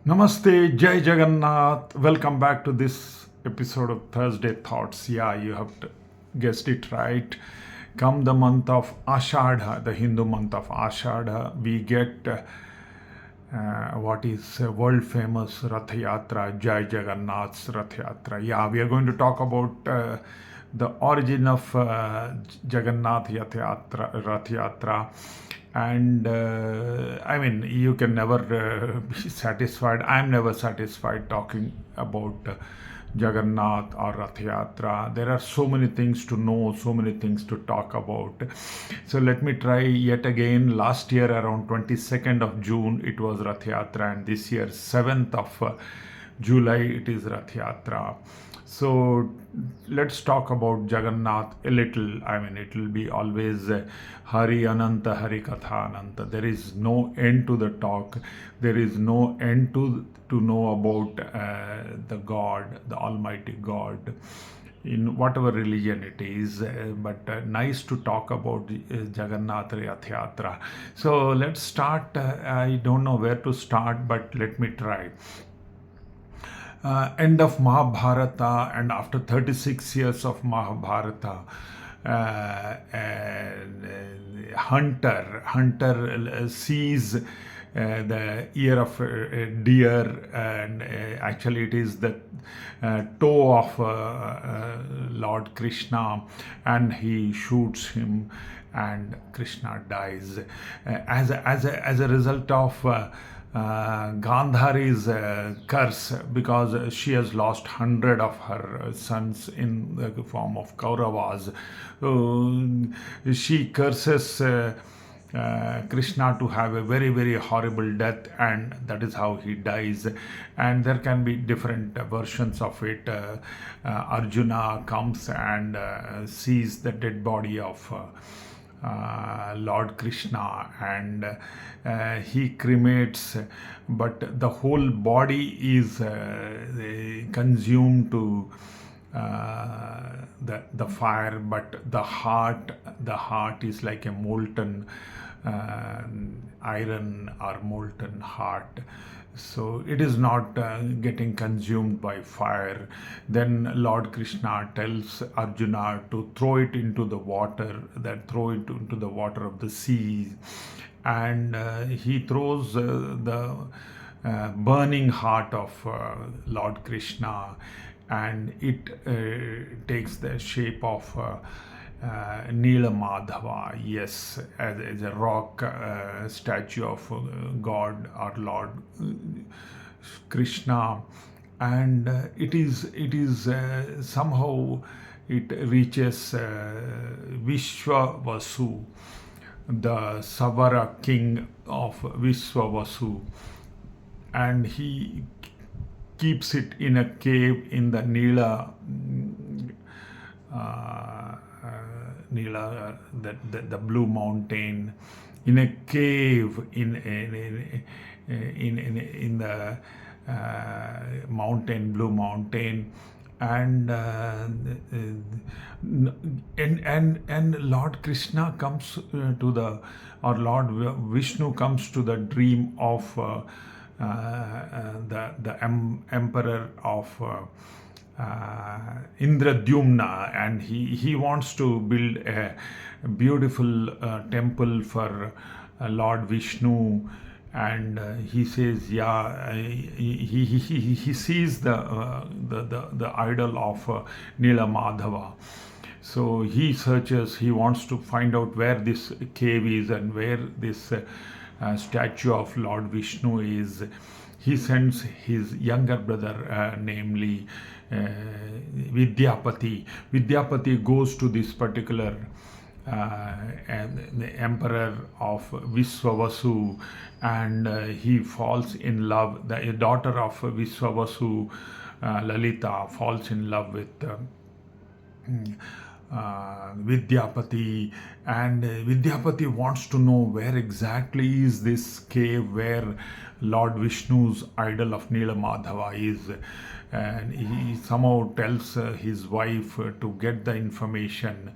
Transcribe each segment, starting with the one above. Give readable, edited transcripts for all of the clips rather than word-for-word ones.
Namaste, Jai Jagannath. Welcome back to this episode of Thursday Thoughts. Yeah, you have guessed it right. Come the month of Ashadha, the Hindu month of Ashadha, we get what is world famous Rath Yatra, Jai Jagannath's Rath Yatra. Yeah, we are going to talk about the origin of Jagannath Rath Yatra. And I mean, you can never be satisfied. I'm never satisfied talking about Jagannath or Rath Yatra. There are so many things to know, so many things to talk about. So let me try yet again. Last year, around 22nd of June, it was Rath Yatra, and this year, 7th of July, it is Rath Yatra. So let's talk about Jagannath a little. I mean, it will be always Hari Ananta, Hari Katha Ananta. There is no end to the talk. There is no end to know about the God, the Almighty God, in whatever religion it is. But nice to talk about Jagannath Rath Yatra. So let's start. I don't know where to start, but let me try. End of Mahabharata, and after 36 years of Mahabharata, Hunter sees the ear of a deer, and actually it is the toe of Lord Krishna, and he shoots him, and Krishna dies. As a result of Gandhari's curse, because she has lost 100 of her sons in the form of Kauravas. She curses Krishna to have a very, very horrible death, and that is how he dies. And there can be different versions of it. Arjuna comes and sees the dead body of Lord Krishna, and he cremates, but the whole body is consumed to the fire, but the heart is like a molten iron or molten heart. So it is not getting consumed by fire. Then Lord Krishna tells Arjuna to throw it into the water, throw it into the water of the sea, and he throws the burning heart of Lord Krishna, and it takes the shape of Nila Madhava, yes, as a rock statue of God or Lord Krishna, and it is somehow it reaches Vishwavasu, the Savara king of Vishwavasu, and he keeps it in a cave in the Nila, the blue mountain, in a cave in the blue mountain, and Lord Krishna comes or Lord Vishnu comes to the dream of the emperor of Indradyumna, and he wants to build a beautiful temple for Lord Vishnu, and he says, yeah, he sees the idol of Nila Madhava. So he searches, he wants to find out where this cave is and where this statue of Lord Vishnu is. He sends his younger brother, namely Vidyapati. Vidyapati goes to this particular the emperor of Vishwavasu, and he falls in love. The daughter of Vishwavasu, Lalita, falls in love with Vidyapati, and Vidyapati wants to know where exactly is this cave where Lord Vishnu's idol of Nilamadhava is, and he somehow tells his wife to get the information,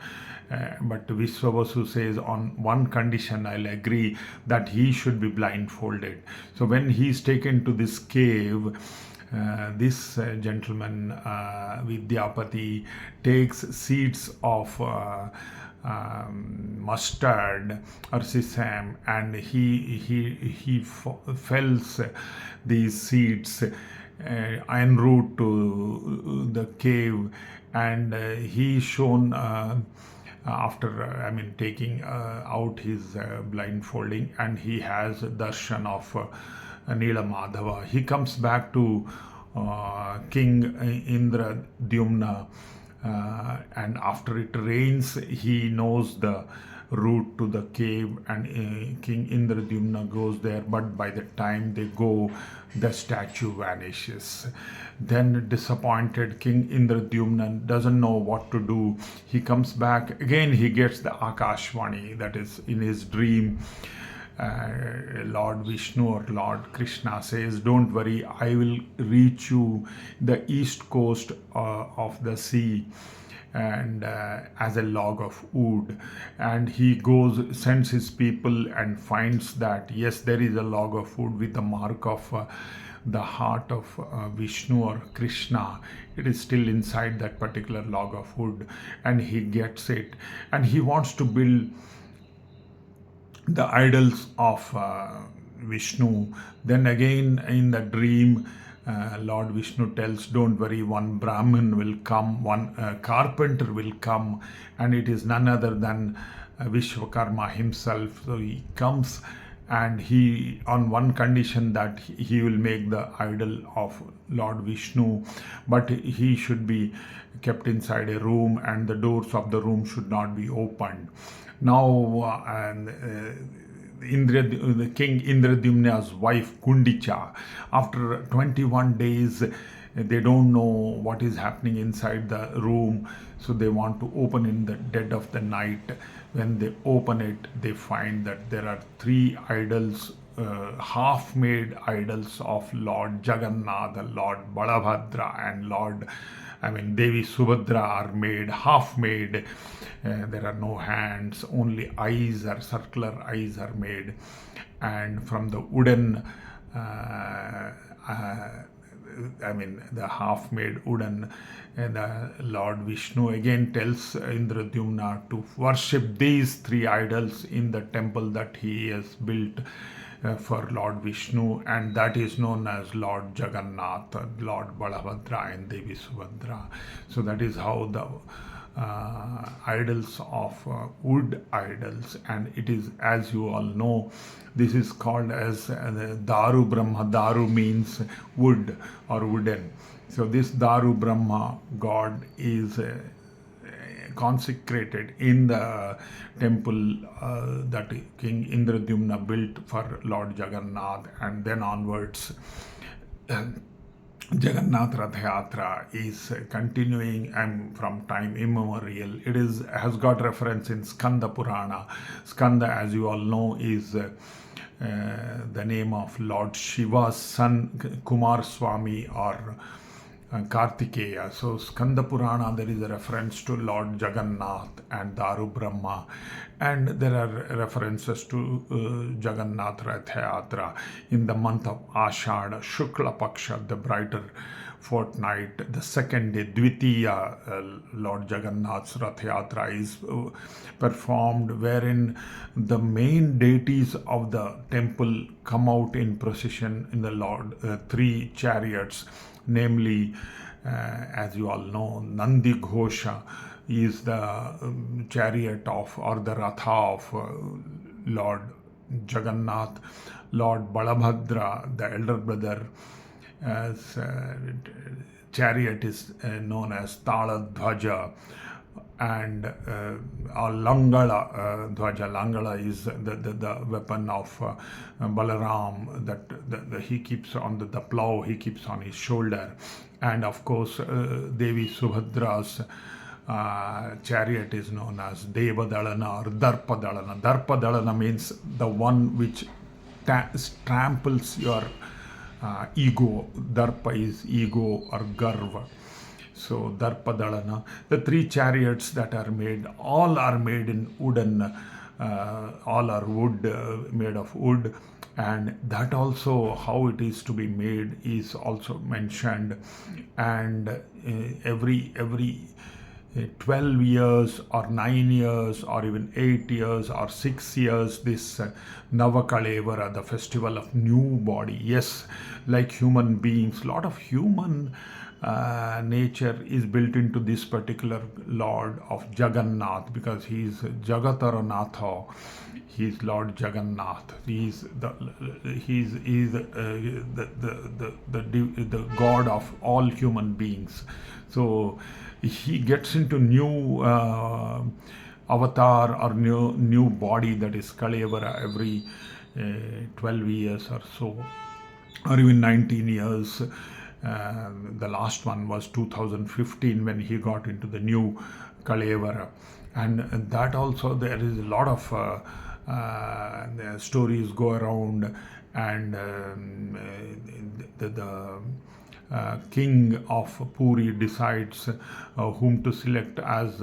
But Vishwavasu says, on one condition I'll agree, that he should be blindfolded. So when he is taken to this cave, this gentleman, Vidyapati, takes seeds of mustard or sesame, and he fells these seeds en route to the cave, and he is shown after taking out his blindfolding, and he has darshan of Nila Madhava. He comes back to King Indradyumna, and after it rains, he knows the route to the cave, and King Indradyumna goes there, but by the time they go, the statue vanishes. Then disappointed, King Indradyumna doesn't know what to do. He comes back again, he gets the Akashvani, that is in his dream. Lord Vishnu or Lord Krishna says, don't worry, I will reach you the east coast of the sea, and as a log of wood. And he goes, sends his people, and finds that yes, there is a log of wood with the mark of the heart of Vishnu or Krishna. It is still inside that particular log of wood, and he gets it, and he wants to build the idols of Vishnu. Then again in the dream, Lord Vishnu tells, don't worry, one Brahmin will come, one carpenter will come, and it is none other than Vishwakarma himself. So he comes, and he, on one condition, that he will make the idol of Lord Vishnu, but he should be kept inside a room, and the doors of the room should not be opened. Now, the king Indradyumna's wife Kundicha, after 21 days, they don't know what is happening inside the room, so they want to open in the dead of the night. When they open it, they find that there are three idols, half-made idols of Lord Jagannath, Lord Balabhadra, and Devi Subhadra are made, half-made. There are no hands, only eyes, or circular eyes are made. And from the wooden, the half-made wooden, and Lord Vishnu again tells Indradyumna to worship these three idols in the temple that he has built for Lord Vishnu, and that is known as Lord Jagannath, Lord Balabhadra, and Devi Subhadra. So that is how the idols of wood idols, and it is, as you all know, this is called as Daru Brahma. Daru means wood or wooden. So this Daru Brahma god is consecrated in the temple that King Indradyumna built for Lord Jagannath, and then onwards Jagannath Rath Yatra is continuing from time immemorial. It has got reference in Skanda Purana. Skanda, as you all know, is the name of Lord Shiva's son, Kumar Swami, or Kartikeya. So Skanda Purana, there is a reference to Lord Jagannath and Daru Brahma, and there are references to Jagannath Rath Yatra in the month of Ashada, Shukla Paksha, the brighter fortnight, the second day, Dvitiya, Lord Jagannath's Rath Yatra is performed, wherein the main deities of the temple come out in procession in the three chariots, namely, as you all know, Nandi Ghosha is the chariot of, or the Ratha of Lord Jagannath. Lord Balabhadra, the elder brother, as chariot is known as Tala Dhwaja, and Langala Dhwaja. Langala is the weapon of Balaram that he keeps on the plow, he keeps on his shoulder. And of course, Devi Subhadra's chariot is known as Devadalana or Darpadalana. Darpadalana means the one which tramples your ego. Darpa is ego or garva. So Darpadalana, the three chariots that are made, all are made in wooden, all are wood, made of wood. And that also, how it is to be made, is also mentioned. And every 12 years or 9 years or even 8 years or 6 years, this Navakalevara, the festival of new body. Yes, like human beings, lot of human nature is built into this particular Lord of Jagannath, because he is Jagataranatha. He is Lord Jagannath. He is the God of all human beings. So he gets into new avatar or new body, that is Kalevara, every 12 years or so, or even 19 years. The last one was 2015 when he got into the new Kalevara. And that also, there is a lot of the stories go around. And the king of Puri decides whom to select as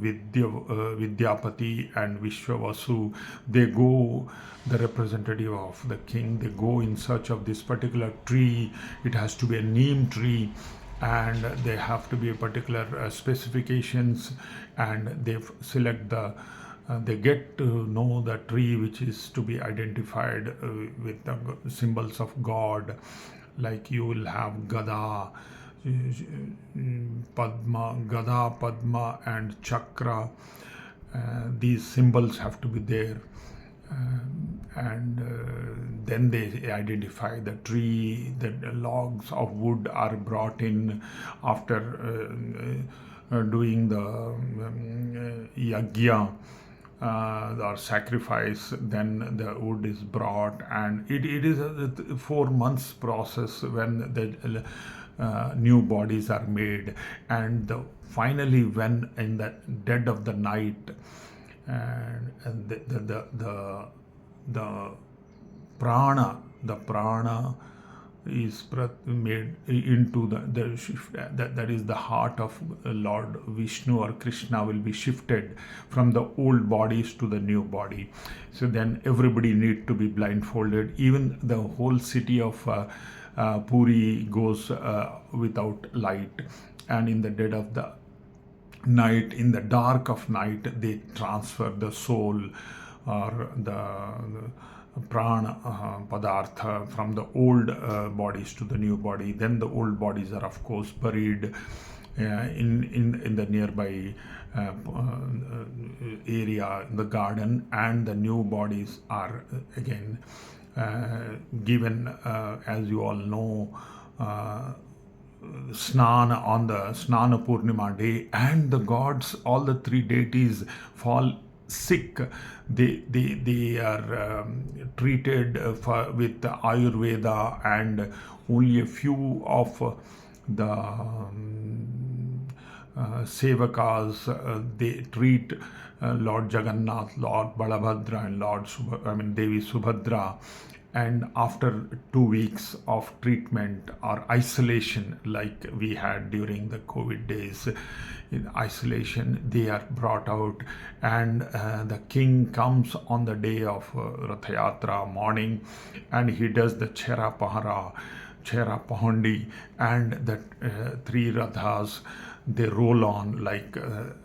Vidyapati and Vishwavasu. They go, the representative of the king, they go in search of this particular tree. It has to be a neem tree, and they have to be particular specifications, and they select they get to know the tree which is to be identified with the symbols of God. Like you will have Gada, Padma, and Chakra. These symbols have to be there. And then they identify the tree. The logs of wood are brought in after doing the yagya or sacrifice. Then the wood is brought, and it is a 4 months process when the new bodies are made. And finally, when in the dead of the night, and the prana is made into the shift, that is the heart of Lord Vishnu or Krishna will be shifted from the old bodies to the new body. So then everybody need to be blindfolded. Even the whole city of Puri goes without light, and in the dead of the night, in the dark of night, they transfer the soul or the prana padartha from the old bodies to the new body. Then the old bodies are of course buried in the nearby area, in the garden, and the new bodies are again given, as you all know, Snana on the Snana Purnima day, and the gods, all the three deities, fall sick. They are treated with Ayurveda, and only a few of the Sevakas they treat Lord Jagannath, Lord Balabhadra, and Devi Subhadra. And after 2 weeks of treatment or isolation, like we had during the COVID days, in isolation, they are brought out, and the king comes on the day of Rath Yatra morning, and he does the Chera Pahandi, and the three Rathas, they roll on like,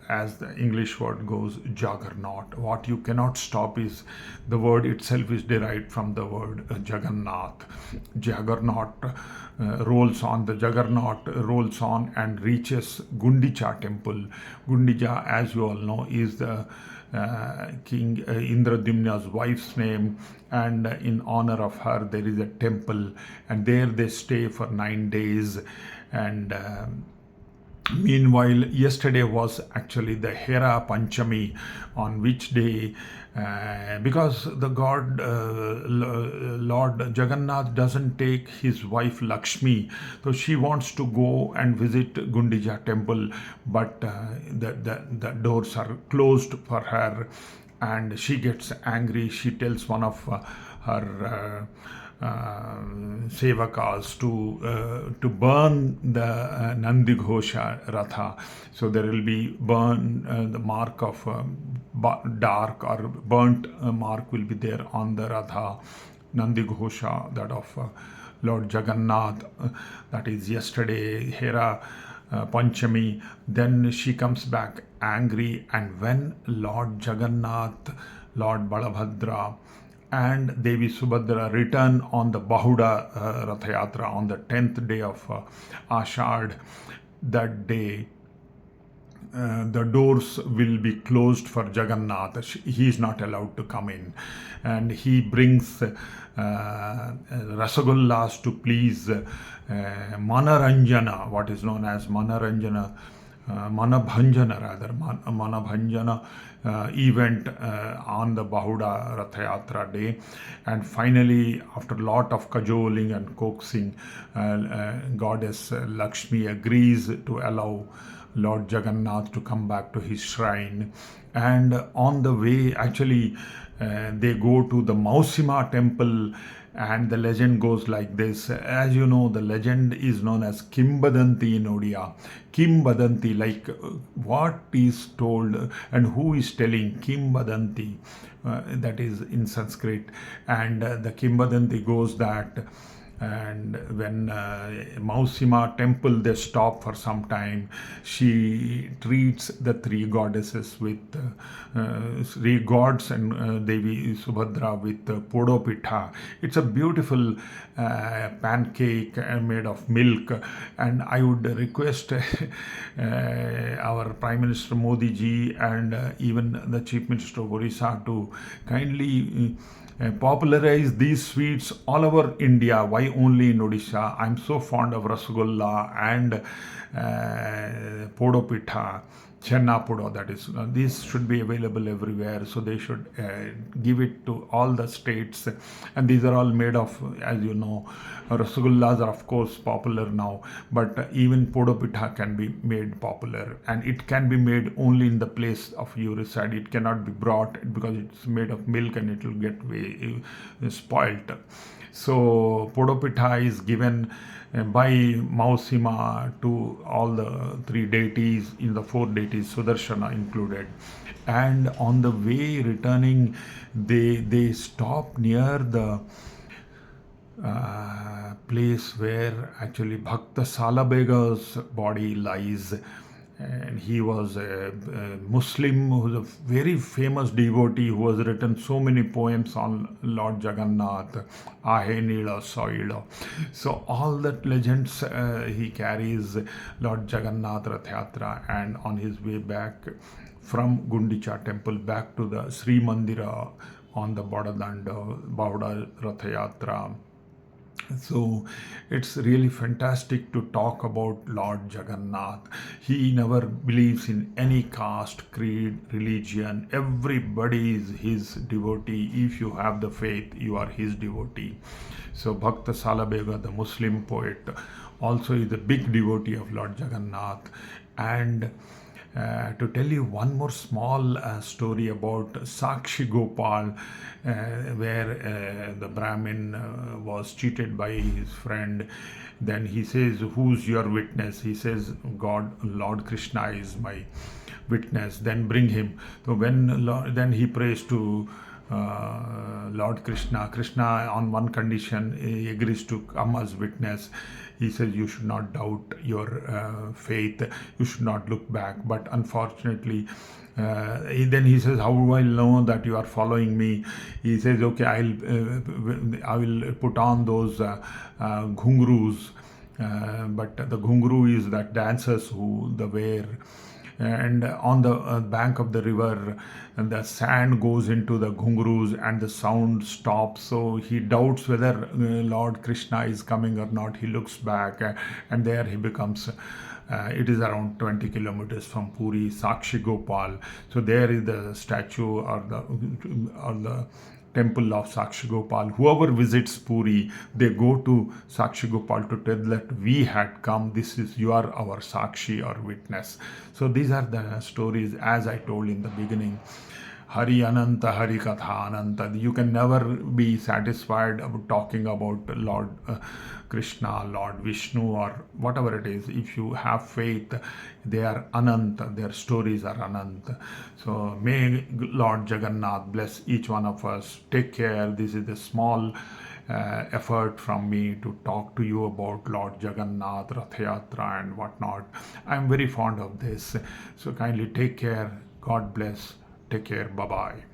as the English word goes, Jagannath. What you cannot stop is, the word itself is derived from the word Jagannath. Jagannath rolls on, the Jagannath rolls on and reaches Gundicha temple. Gundicha, as you all know, is the King Indradimna's wife's name, and in honor of her there is a temple, and there they stay for 9 days. And meanwhile, yesterday was actually the Hera Panchami, on which day, because the god Lord Jagannath doesn't take his wife Lakshmi, so she wants to go and visit Gundicha temple, but the doors are closed for her, and she gets angry. She tells one of her sevakas to burn the Nandi Ghosha Ratha. So there will be the mark of dark or burnt mark will be there on the Ratha, Nandi Ghosha, that of Lord Jagannath. That is yesterday, Hera Panchami. Then she comes back angry, and when Lord Jagannath, Lord Balabhadra, and Devi Subhadra return on the Bahuda Ratha Yatra on the 10th day of Ashad, that day the doors will be closed for Jagannath. He is not allowed to come in. And he brings rasagullas to please Manaranjana, what is known as Manaranjana, Manabhanjana rather, Manabhanjana event on the Bahuda Ratha Yatra day. And finally, after a lot of cajoling and coaxing, goddess Lakshmi agrees to allow Lord Jagannath to come back to his shrine. And on the way, actually, they go to the Mausima temple, and the legend goes like this. As you know, the legend is known as Kimbadanti in Odia. Kimbadanti, like what is told and who is telling. Kimbadanti, that is in Sanskrit. And the Kimbadanti goes that, and when Mausima temple they stop for some time, she treats the three goddesses with three gods and Devi Subhadra with podopitha. It's a beautiful pancake made of milk, and I would request our Prime Minister Modi ji and even the Chief Minister of Orissa to kindly popularize these sweets all over India. Why only in Odisha? I'm so fond of Rasgulla and Podopitha, Chenna Podo, that is. These should be available everywhere, so they should give it to all the states. And these are all made of, as you know, Rasgullas are of course popular now, but even Podopitha can be made popular, and it can be made only in the place of you reside. It cannot be brought because it's made of milk and it will get spoilt. So Podopitha is given by Mausima to all the three deities, in the four deities, Sudarshana included. And on the way returning, they stop near the place where actually Bhakta Salabega's body lies. And he was a Muslim who was a very famous devotee who has written so many poems on Lord Jagannath, Ahe Nila Soila. So all that legends he carries Lord Jagannath Rath Yatra, and on his way back from Gundicha temple back to the Sri Mandira on the Bahuda Rath Yatra. So it's really fantastic to talk about Lord Jagannath. He never believes in any caste, creed, religion. Everybody is his devotee. If you have the faith, you are his devotee. So Bhakta Salabega, the Muslim poet, also is a big devotee of Lord Jagannath. And to tell you one more small story about Sakshi Gopal, where the Brahmin was cheated by his friend. Then he says, "Who's your witness?" He says, "God, Lord Krishna is my witness." Then bring him. So then he prays to Lord Krishna. Krishna, on one condition, he agrees to come as witness. He says, "You should not doubt your faith. You should not look back." But unfortunately, then he says, "How do I know that you are following me?" He says, "Okay, I will put on those ghungroos." But the ghungru is that dancers who the wear. And on the bank of the river, and the sand goes into the ghungroos and the sound stops. So he doubts whether Lord Krishna is coming or not. He looks back, and there he becomes. It is around 20 kilometers from Puri, Sakshi Gopal. So there is the statue or the temple of Sakshi Gopal. Whoever visits Puri, they go to Sakshi Gopal to tell that we had come. You are our Sakshi or witness. So these are the stories as I told in the beginning. Hari Ananta, Hari Katha Ananta. You can never be satisfied of talking about Lord Krishna, Lord Vishnu, or whatever it is. If you have faith, they are Ananta, their stories are Ananta. So may Lord Jagannath bless each one of us. Take care. This is a small effort from me to talk to you about Lord Jagannath, Rath Yatra, and whatnot. I'm very fond of this. So kindly take care. God bless. Take care. Bye bye.